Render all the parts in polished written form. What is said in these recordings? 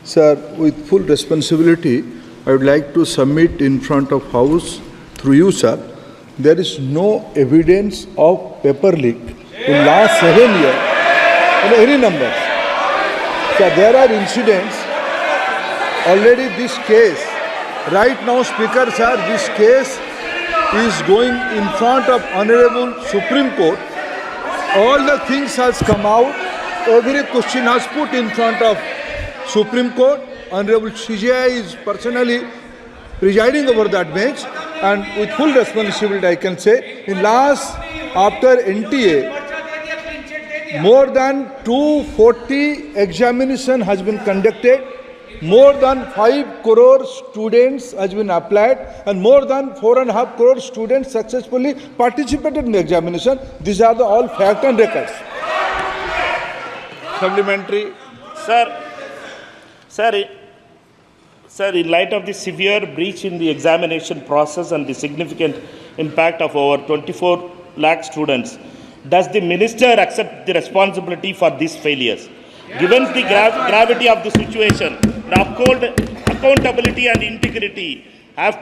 Sir, with full responsibility, I would like to submit in front of House through you, sir. There is no evidence of paper leak in last 7 years in any numbers. So there are incidents. Already this case, right now, Speaker, sir, this case is going in front of Honorable Supreme Court. All the things has come out. Every question has put in front of Supreme Court. Honorable CJI is personally presiding over that bench, and with full responsibility I can say, in last, after NTA, more than 240 examination has been conducted, more than 5 crore students has been applied, and more than 4.5 crore students successfully participated in the examination. These are the all fact and records. Supplementary. Sir, in light of the severe breach in the examination process and the significant impact of over 24 lakh students, does the minister accept the responsibility for these failures? Given the gravity of the situation, the uphold accountability and integrity of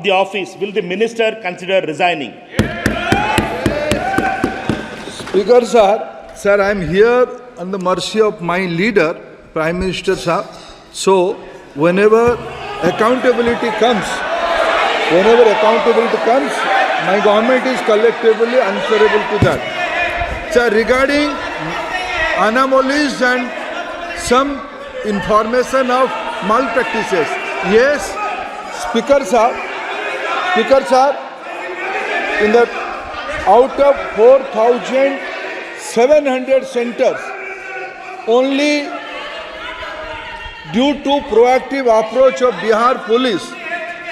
the office, will the minister consider resigning? Speaker, sir, I am here on the mercy of my leader, Prime Minister, sir. So, whenever accountability comes, my government is collectively answerable to that. Sir, regarding anomalies and some information of malpractices, yes, Speaker, sir, in the out of 4,700 centers, only due to proactive approach of Bihar police,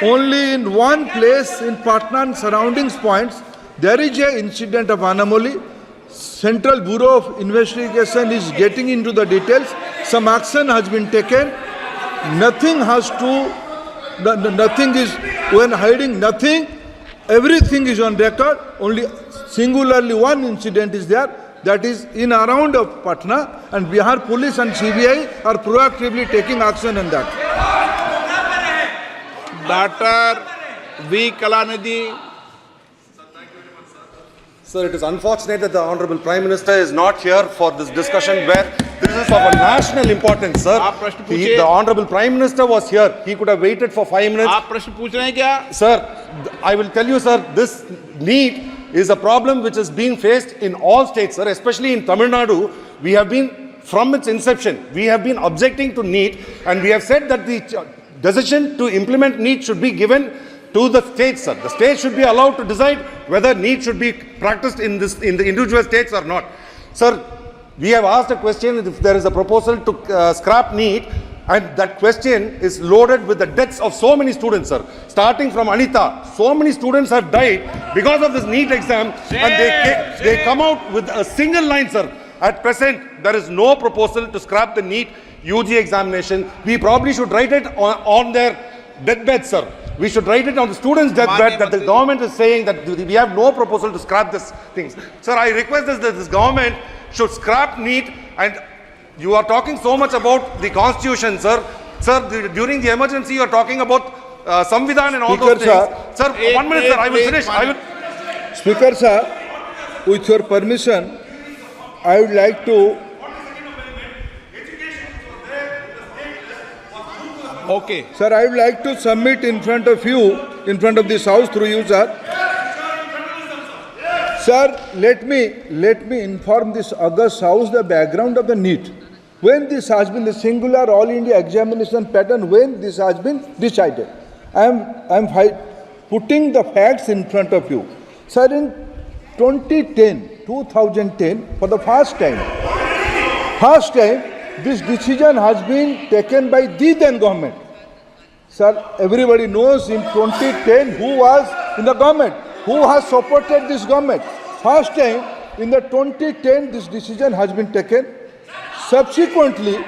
only in one place in Patna and surroundings points, there is an incident of anomaly. Central Bureau of Investigation is getting into the details. Some action has been taken. Nothing is, when hiding nothing, everything is on record. Only singularly one incident is there. That is in around of Patna, and Bihar police and CBI are proactively taking action on that. Dr. V. Kalanidhi. Sir, it is unfortunate that the Honorable Prime Minister is not here for this discussion where this is of a national importance, sir. The Honorable Prime Minister was here. He could have waited for 5 minutes. Sir, I will tell you, sir, this need is a problem which is being faced in all states, sir, especially in Tamil Nadu. We have been, from its inception, we have been objecting to NEET, and we have said that the decision to implement NEET should be given to the states, sir. The states should be allowed to decide whether NEET should be practiced in the individual states or not. Sir, we have asked a question if there is a proposal to scrap NEET, and that question is loaded with the deaths of so many students, sir. Starting from Anita, so many students have died because of this NEET exam, and they come out with a single line, sir. At present, there is no proposal to scrap the NEET UG examination. We probably should write it on their deathbed, sir. We should write it on the students' deathbed that the government is saying that we have no proposal to scrap this things. Sir, I request that this government should scrap NEET. And you are talking so much about the constitution, sir. Sir, during the emergency, you are talking about Samvidhan and all those things. Sir, 1 minute, sir. I will finish. Speaker, sir, with your permission, I would like to. Okay. Sir, I would like to submit in front of you, in front of this House through you, sir. Sir, let me inform this August House the background of the NEET. When this has been the singular all India examination pattern, when this has been decided. I am putting the facts in front of you. Sir, in 2010, for the first time, this decision has been taken by the then government. Sir, everybody knows in 2010 who was in the government, who has supported this government. First time in the 2010 this decision has been taken. Subsequently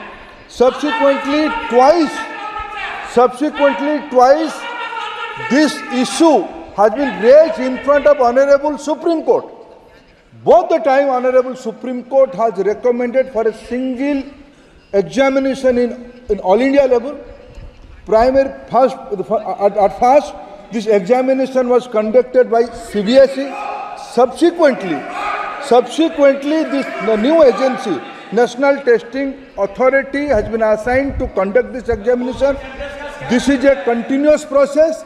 twice this issue has been raised in front of Honorable Supreme Court. Both the time Honorable Supreme Court has recommended for a single examination in all India level. Primary first at first this examination was conducted by CBSE. Subsequently the new agency, National Testing Authority, has been assigned to conduct this examination. This is a continuous process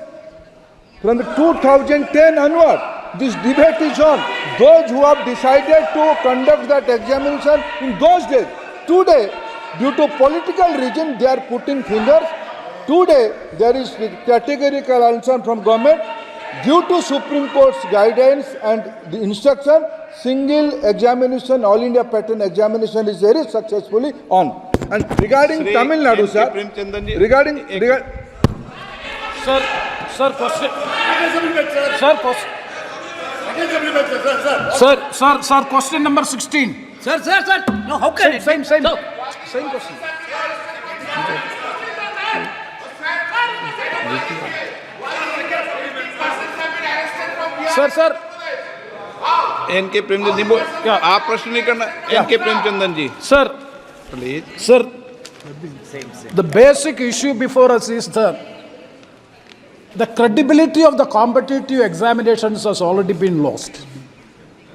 from the 2010 onward. This debate is on. Those who have decided to conduct that examination in those days, today, due to political reason, they are putting fingers. Today, there is categorical answer from government. Due to Supreme Court's guidance and the instruction, single examination, All India pattern examination is very successfully on. And regarding Shri Tamil Nadu, N. K. sir, Premchandan ji, regarding Sir, question. Sir, question number 16. Sir. No, how can it? Same So, question. Sir. N K Premchand ji आप प्रश्न नहीं करना। N K Premchandan ji Sir, please. the basic issue before us is the credibility of the competitive examinations has already been lost.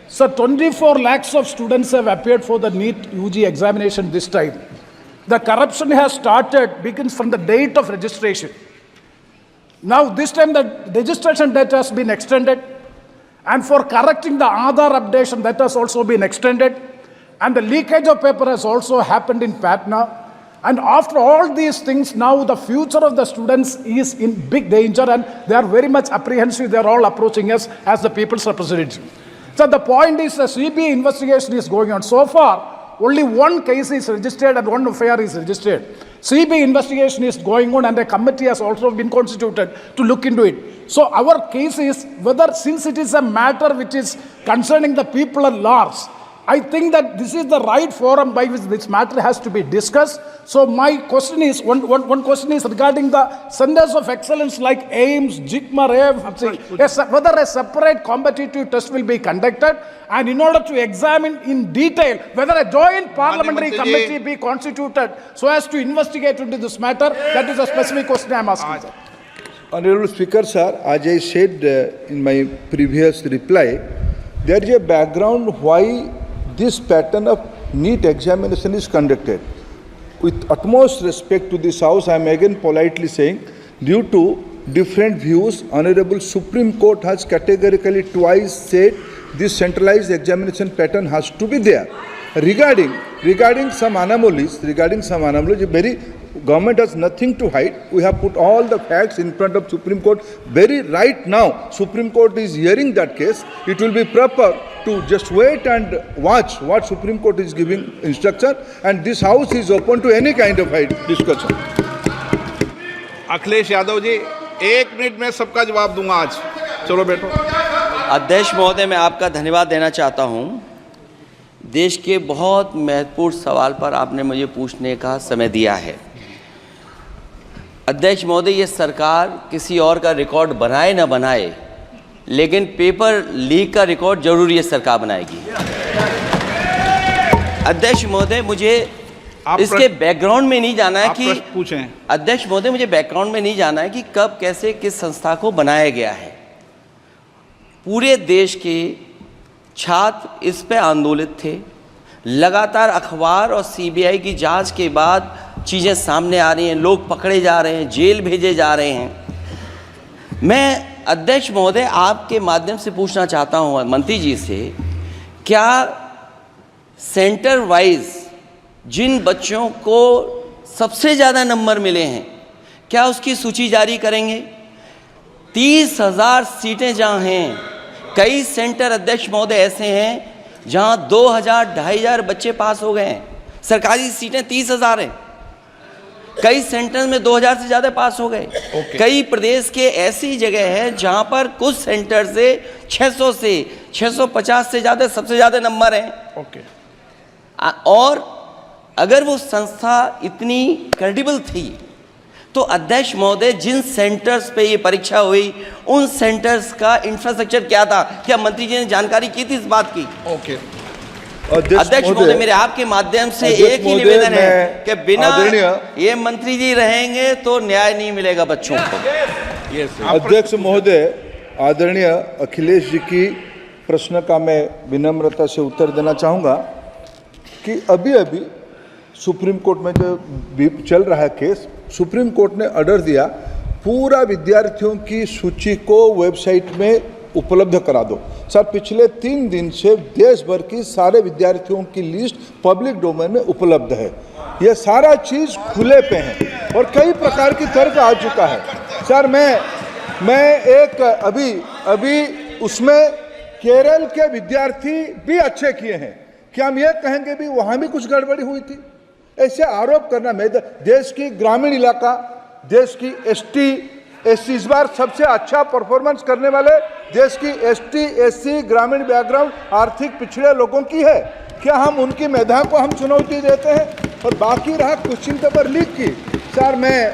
So 24 lakhs of students have appeared for the NEET UG examination this time. The corruption has begins from the date of registration. Now this time the registration date has been extended, and for correcting the Aadhaar updation, that has also been extended, and the leakage of paper has also happened in Patna. And after all these things, now the future of the students is in big danger, and they are very much apprehensive. They are all approaching us as the people's representative. So the point is, the CBI investigation is going on. So far, only one case is registered and one affair is registered. CBI investigation is going on, and a committee has also been constituted to look into it. So our case is whether, since it is a matter which is concerning the people at large, I think that this is the right forum by which this matter has to be discussed. So my question is, one question is regarding the centers of excellence like AIMS, JIGMA, AFC, whether a separate competitive test will be conducted, and in order to examine in detail whether a joint parliamentary committee be constituted so as to investigate into this matter. That is a specific question I am asking, sir. Honorable Speaker, sir, as I said in my previous reply, there is a background why this pattern of NEET examination is conducted. With utmost respect to this House, I am again politely saying, due to different views, Honorable Supreme Court has categorically twice said this centralized examination pattern has to be there. Regarding some anomalies, very government has nothing to hide. We have put all the facts in front of Supreme Court. Very right now, Supreme Court is hearing that case. It will be proper to just wait and watch what Supreme Court is giving instruction, and this House is open to any kind of discussion. Akhilesh Yadav ji 1 minute में सबका जवाब दूंगा आज। चलो बैठो। अध्यक्ष महोदय, मैं आपका धन्यवाद देना चाहता हूं। देश के बहुत महत्वपूर्ण सवाल पर आपने मुझे पूछने का समय दिया है। अध्यक्ष महोदय, ये सरकार किसी और का रिकॉर्ड बनाए ना बनाए, लेकिन पेपर लीक का रिकॉर्ड जरूर ये सरकार बनाएगी। अध्यक्ष महोदय, मुझे इसके बैकग्राउंड में नहीं जाना है कि पूछें। अध्यक्ष महोदय, मुझे बैकग्राउंड में नहीं जाना है कि कब, कैसे, किस संस्था को बनाया गया है। पूरे देश के छात्र इस पे आंदोलित थे। लगातार अखबार और सीबीआई की जांच के बाद चीज़ें सामने आ रही हैं, लोग पकड़े जा रहे हैं, जेल भेजे जा रहे हैं। मैं अध्यक्ष महोदय आपके माध्यम से पूछना चाहता हूं मंत्री जी से, क्या सेंटर वाइज जिन बच्चों को सबसे ज़्यादा नंबर मिले हैं, क्या उसकी सूची जारी करेंगे? 30,000 सीटें जहाँ हैं, कई सेंटर अध्यक्ष महोदय ऐसे हैं जहाँ 2,000, 2,500 बच्चे पास हो गए हैं। सरकारी सीटें 30,000 हैं, कई सेंटर में 2,000 से ज़्यादा पास हो गए। कई प्रदेश के ऐसी जगह है जहाँ पर कुछ सेंटर से 600 से 650 से ज़्यादा सबसे ज़्यादा नंबर हैं। और अगर वो संस्था इतनी क्रेडिबल थी तो अध्यक्ष महोदय, जिन सेंटर्स पे ये परीक्षा हुई उन सेंटर्स का इंफ्रास्ट्रक्चर क्या था? क्या मंत्री जी ने जानकारी की थी इस बात की? अध्यक्ष महोदय, मेरे आपके माध्यम से एक ही निवेदन है कि बिना ये मंत्री जी रहेंगे तो न्याय नहीं मिलेगा बच्चों को। अध्यक्ष महोदय, आदरणीय अखिलेश जी की प्रश्न का मैं विनम्रता से उत्तर देना चाहूँगा कि अभी अभी सुप्रीम कोर्ट में जो चल रहा है केस, सुप्रीम कोर्ट ने ऑर्डर दिया पूरा विद्यार्थियों की सूची को वेबसाइट में उपलब्ध करा दो। सर, पिछले 3 दिन से देश भर की सारे विद्यार्थियों की लिस्ट पब्लिक डोमेन में उपलब्ध है। ये सारा चीज़ खुले पे है और कई प्रकार की तर्क आ चुका है। सर, मैं एक अभी उसमें केरल के विद्यार्थी भी अच्छे किए हैं, क्या हम ये कहेंगे भी वहाँ भी कुछ गड़बड़ी हुई थी? ऐसे आरोप करना, मैं देश की ग्रामीण इलाका, देश की एसटी एससी इस बार सबसे अच्छा परफॉर्मेंस करने वाले देश की एसटी एससी ग्रामीण बैकग्राउंड आर्थिक पिछड़े लोगों की है, क्या हम उनकी मेधा को हम चुनौती देते हैं? और बाकी रहा क्वेश्चन पेपर लीक की, सर मैं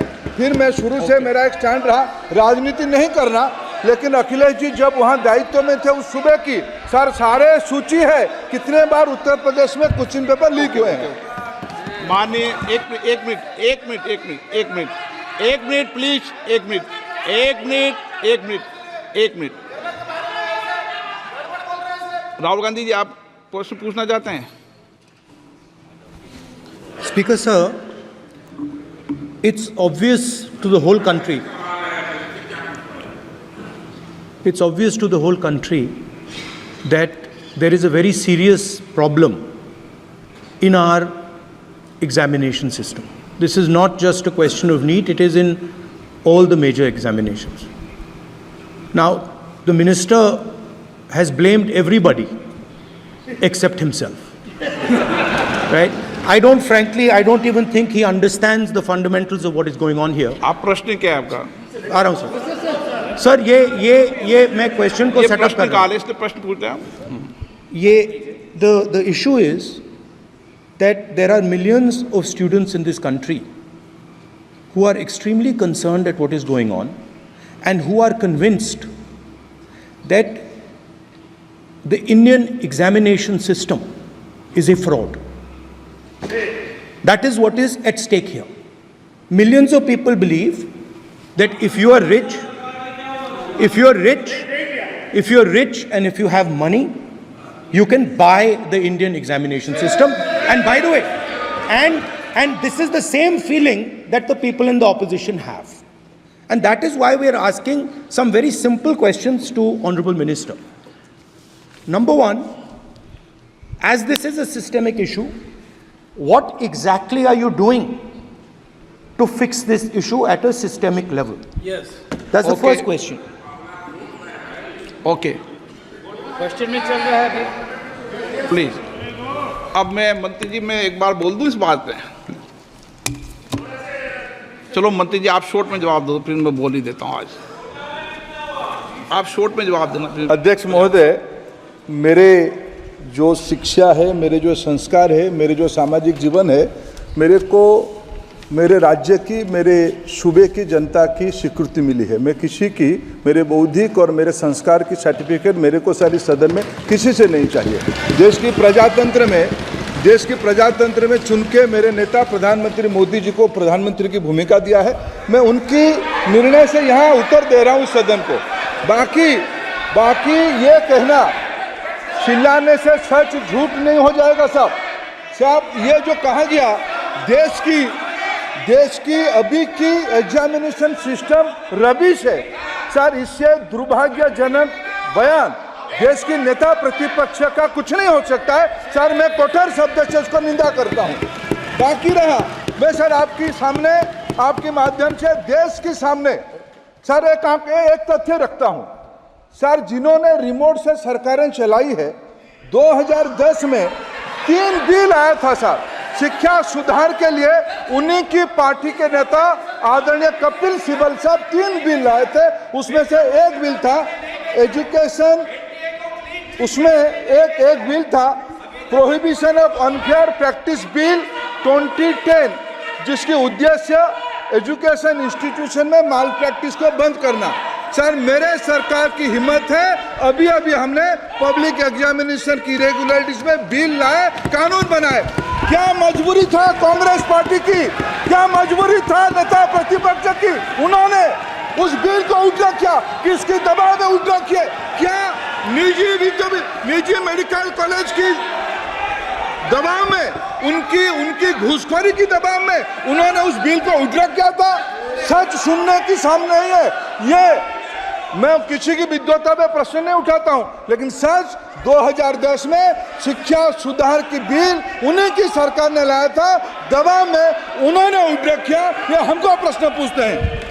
शुरू से मेरा एक स्टैंड रहा राजनीति नहीं करना, लेकिन अखिलेश जी जब वहाँ दायित्व में थे उस सूबे की, सर सारे सूची है कितने बार उत्तर प्रदेश में क्वेश्चन पेपर लीक हुए हैं। माननीय एक मिनट प्लीज, एक मिनट। राहुल गांधी जी, आप प्रश्न पूछना चाहते हैं? Speaker sir, it's obvious to the whole country. It's obvious to the whole country that there is a very serious problem in our examination system. This is not just a question of NEET, it is in all the major examinations. Now, the minister has blamed everybody except himself. Right? I don't even think he understands the fundamentals of what is going on here. आप प्रश्न क्या है आपका? आ रहा हूँ sir. Sir, ये मैं question को सेटअप कर रहा हूँ। इसलिए प्रश्न पूछते हैं आप। ये the issue is that there are millions of students in this country who are extremely concerned at what is going on and who are convinced that the Indian examination system is a fraud. That is what is at stake here. Millions of people believe that if you are rich and if you have money, you can buy the Indian examination system. And by the way, and this is the same feeling that the people in the opposition have. And that is why we are asking some very simple questions to Honorable Minister. Number one, as this is a systemic issue, what exactly are you doing to fix this issue at a systemic level? Yes. That's the first question. Okay, question में चल रहा है अभी। Please. अब मैं मंत्री जी, मैं एक बार बोल दूं इस बात पे? चलो मंत्री जी, आप शॉर्ट में जवाब दो, फिर मैं बोल ही देता हूं। आज आप शॉर्ट में जवाब देना। अध्यक्ष महोदय, मेरे जो शिक्षा है, मेरे जो संस्कार है, मेरे जो सामाजिक जीवन है, मेरे को मेरे राज्य की, मेरे सूबे की जनता की स्वीकृति मिली है। मैं किसी की, मेरे बौद्धिक और मेरे संस्कार की सर्टिफिकेट मेरे को सारी सदन में किसी से नहीं चाहिए। देश की प्रजातंत्र में चुन के मेरे नेता प्रधानमंत्री मोदी जी को प्रधानमंत्री की भूमिका दिया है। मैं उनकी निर्णय से यहाँ उत्तर दे रहा हूँ सदन को। बाकी ये कहना चिल्लाने से सच झूठ नहीं हो जाएगा साहब। ये जो कहा गया देश की अभी की एग्जामिनेशन सिस्टम रबिश है सर, इससे दुर्भाग्यजनक बयान देश की नेता प्रतिपक्ष का कुछ नहीं हो सकता है सर। मैं कठोर शब्द से इसको निंदा करता हूं। बाकी रहा, मैं सर आपके सामने, आपके माध्यम से देश के सामने सर एक तथ्य रखता हूं सर। जिन्होंने रिमोट से सरकारें चलाई है, 2010 में 3 बिल आया था सर शिक्षा सुधार के लिए। उन्हीं की पार्टी के नेता आदरणीय कपिल सिब्बल साहब 3 बिल लाए थे। उसमें से एक बिल था एजुकेशन, उसमें एक बिल था prohibition of unfair practice bill 2010, जिसकी उद्देश्य एजुकेशन इंस्टीट्यूशन में माल प्रैक्टिस को बंद करना। सर मेरे सरकार की हिम्मत है, अभी अभी हमने पब्लिक एग्जामिनेशन की रेगुलरिटीज में बिल लाए, कानून बनाए। क्या मजबूरी था कांग्रेस पार्टी की, क्या मजबूरी था नेता प्रतिपक्ष की, उन्होंने उस बिल को उल्टा किया, किसके दबाव में उल्टा किया? क्या निजी मेडिकल कॉलेज की दबाव में, उनकी घूसखोरी की दबाव में उन्होंने उस बिल को उल्टा किया था? सच सुनने की सामने नहीं है। ये मैं किसी की विद्वता पे प्रश्न नहीं उठाता हूं, लेकिन सच 2010 में शिक्षा सुधार की बिल उन्हीं की सरकार ने लाया था, दबाव में उन्होंने उल्टा किया। ये हमको प्रश्न पूछते हैं।